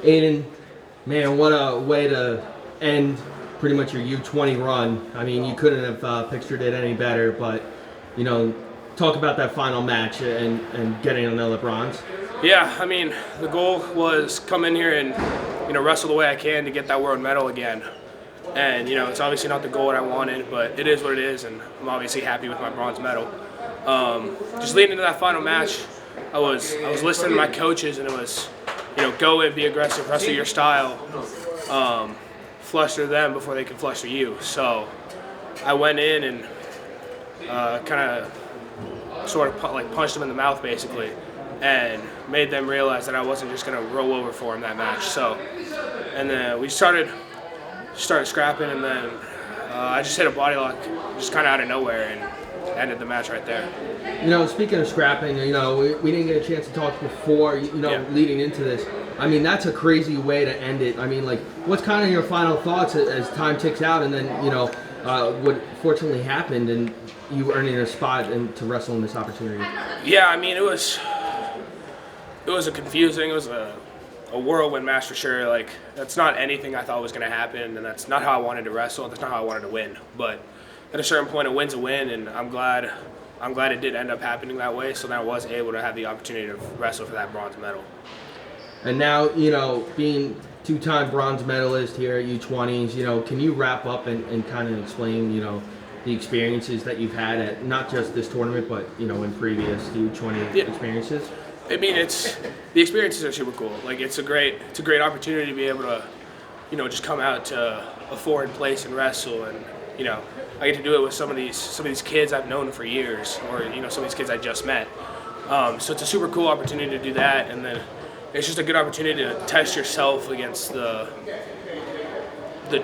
Aden, man, what a way to end pretty much your U20 run. I mean, you couldn't have pictured it any better, but, talk about that final match and getting another bronze. Yeah, I mean, the goal was come in here and, wrestle the way I can to get that world medal again. And, it's obviously not the goal that I wanted, but it is what it is, and I'm obviously happy with my bronze medal. Just leading into that final match, I was listening to my coaches, and it was, go in, be aggressive, wrestle your style, flush through them before they can flush through you. So I went in and kind of sort of punched them in the mouth, basically, and made them realize that I wasn't just going to roll over for them that match. So, and then we started scrapping, and then I just hit a body lock just kind of out of nowhere and ended the match right there. Speaking of scrapping, we didn't get a chance to talk before, leading into this. I mean, that's a crazy way to end it. I mean, what's kind of your final thoughts as time ticks out, and then, what fortunately happened and you earning a spot and to wrestle in this opportunity? Yeah, I mean, it was a whirlwind match for sure. That's not anything I thought was going to happen, and that's not how I wanted to wrestle. That's not how I wanted to win. But at a certain point, a win's a win, and I'm glad it did end up happening that way. So that I was able to have the opportunity to wrestle for that bronze medal. And now, being two-time bronze medalist here at U20s, can you wrap up and kind of explain, the experiences that you've had at not just this tournament, but in previous U20 experiences? I mean, the experiences are super cool. It's a great opportunity to be able to, just come out to a foreign place and wrestle, and I get to do it with some of these kids I've known for years, or some of these kids I just met. So it's a super cool opportunity to do that, and then it's just a good opportunity to test yourself against the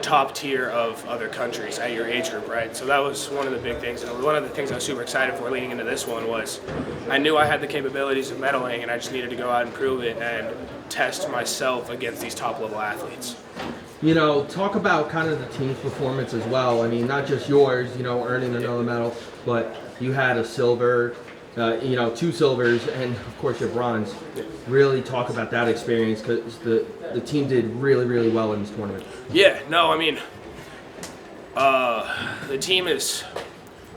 top tier of other countries at your age group, right? So that was one of the big things. And one of the things I was super excited for leading into this one was I knew I had the capabilities of medaling, and I just needed to go out and prove it and test myself against these top level athletes. Talk about kind of the team's performance as well. I mean, not just yours, earning another medal, but you had a silver, two silvers, and of course your bronze. Really talk about that experience, because the team did really, really well in this tournament. Yeah, no, I mean, the team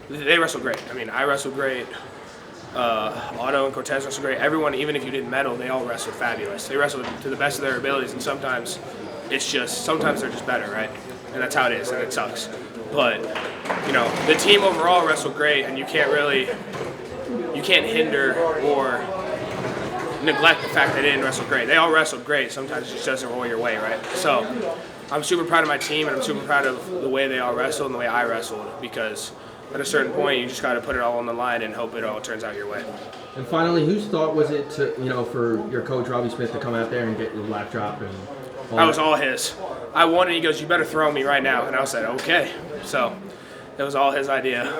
they wrestled great. I mean, I wrestled great. Attao and Cortez wrestled great. Everyone, even if you didn't medal, they all wrestled fabulous. They wrestled to the best of their abilities, and sometimes they're just better, right? And that's how it is, and it sucks. But, the team overall wrestled great, and you can't hinder or neglect the fact that they didn't wrestle great. They all wrestled great. Sometimes it just doesn't roll your way, right? So I'm super proud of my team, and I'm super proud of the way they all wrestled and the way I wrestled, because at a certain point you just got to put it all on the line and hope it all turns out your way. And finally, whose thought was it to, for your coach Robbie Smith to come out there and get your lap drop? And that was all his. I won, and he goes, "You better throw me right now." And I said, "Okay." So it was all his idea.